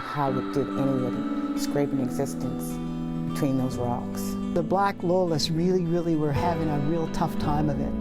how did anybody scrape an existence between those rocks? The Black Loyalists really were having a real tough time of it.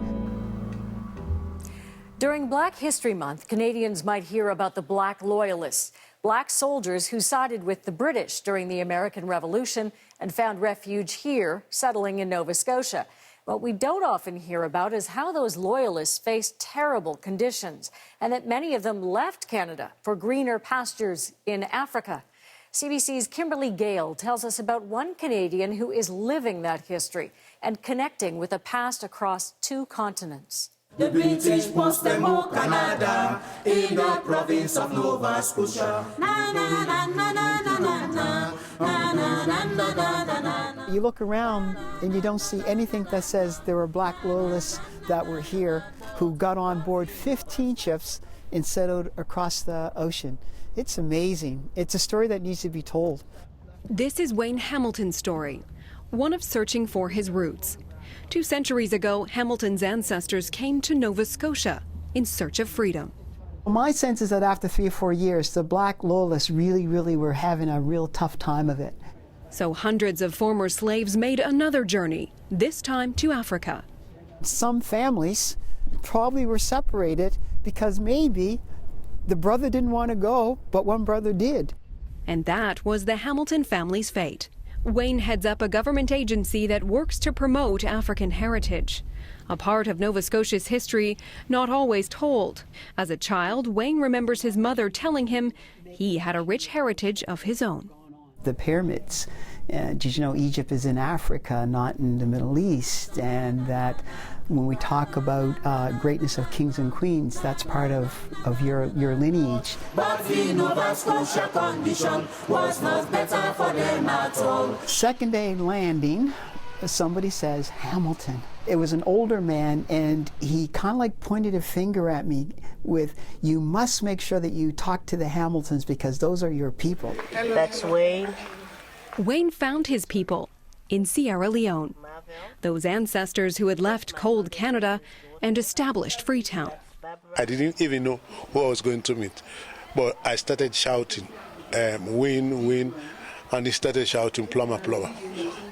During Black History Month, Canadians might hear about the Black Loyalists, Black soldiers who sided with the British during the American Revolution and found refuge here, settling in Nova Scotia. What we don't often hear about is how those Loyalists faced terrible conditions and that many of them left Canada for greener pastures in Africa. CBC's Kimberly Gale tells us about one Canadian who is living that history and connecting with a past across 2 continents. The British pushed them out Canada in the province of Nova Scotia. You look around and you don't see anything that says there were Black Loyalists that were here who got on board 15 ships and settled across the ocean. It's amazing. It's a story that needs to be told. This is Wayn Hamilton's story, one of searching for his roots. 2 centuries ago, Hamilton's ancestors came to Nova Scotia in search of freedom. My sense is that after 3 or 4 years, the Black Loyalists really were having a real tough time of it. So hundreds of former slaves made another journey, this time to Africa. Some families probably were separated because maybe the brother didn't want to go, but one brother did. And that was the Hamilton family's fate. Wayn heads up a government agency that works to promote African heritage, a part of Nova Scotia's history not always told. As a child, Wayn remembers his mother telling him he had a rich heritage of his own. The pyramids. Did you know Egypt is in Africa, not in the Middle East? And that when we talk about greatness of kings and queens, that's part of your lineage. But the Nova Scotia condition was not better for them at all. Second day landing, somebody says, Hamilton. It was an older man, and he kind of like pointed a finger at me with, you must make sure that you talk to the Hamiltons because those are your people. That's Wayn. Wayn found his people in Sierra Leone, those ancestors who had left cold Canada and established Freetown. I didn't even know who I was going to meet, but I started shouting, Wayn, Wayn, and he started shouting, Plumber, Plumber,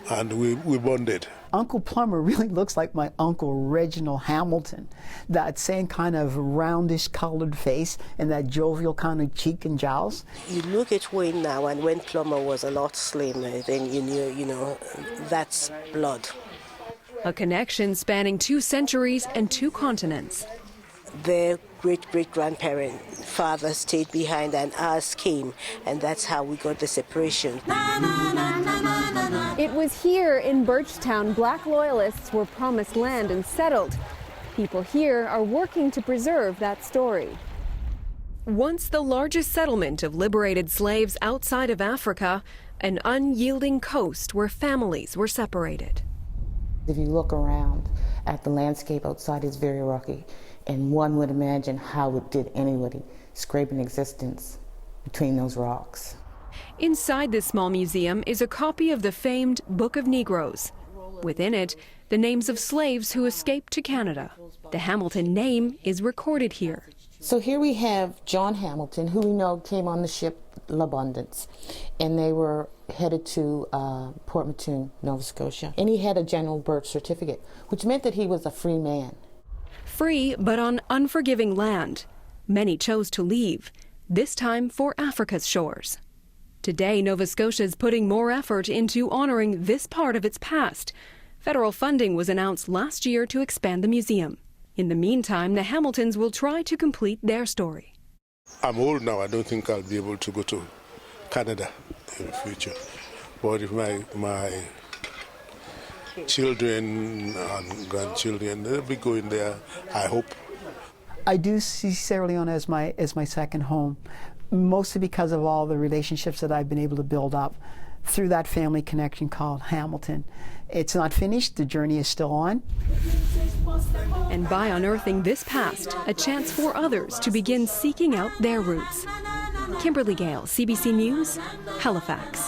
and we bonded. Uncle Plumber really looks like my Uncle Reginald Hamilton. That same kind of roundish colored face and that jovial kind of cheek and jowls. You look at Wayn now, and when Plumber was a lot slimmer, then you know, that's blood. A connection spanning 2 centuries and 2 continents. Their great-great-grandparent father stayed behind and ours came, and that's how we got the separation. It was here in Birchtown Black Loyalists were promised land and settled. People here are working to preserve that story. Once the largest settlement of liberated slaves outside of Africa, an unyielding coast where families were separated. If you look around at the landscape outside, it's very rocky. And one would imagine how did anybody scrape an existence between those rocks. Inside this small museum is a copy of the famed Book of Negroes. Within it, the names of slaves who escaped to Canada. The Hamilton name is recorded here. So here we have John Hamilton, who we know came on the ship L'Abondance, and they were headed to Port Mattoon, Nova Scotia. And he had a general birth certificate, which meant that he was a free man. Free, but on unforgiving land. Many chose to leave, this time for Africa's shores. Today, Nova Scotia is putting more effort into honoring this part of its past. Federal funding was announced last year to expand the museum. In the meantime, the Hamiltons will try to complete their story. I'm old now. I don't think I'll be able to go to Canada in the future. But if my children and grandchildren, they'll be going there, I hope. I do see Sierra Leone as my second home, mostly because of all the relationships that I've been able to build up through that family connection called Hamilton. It's not finished, the journey is still on. And by unearthing this past, a chance for others to begin seeking out their roots. Kimberly Gale, CBC News, Halifax.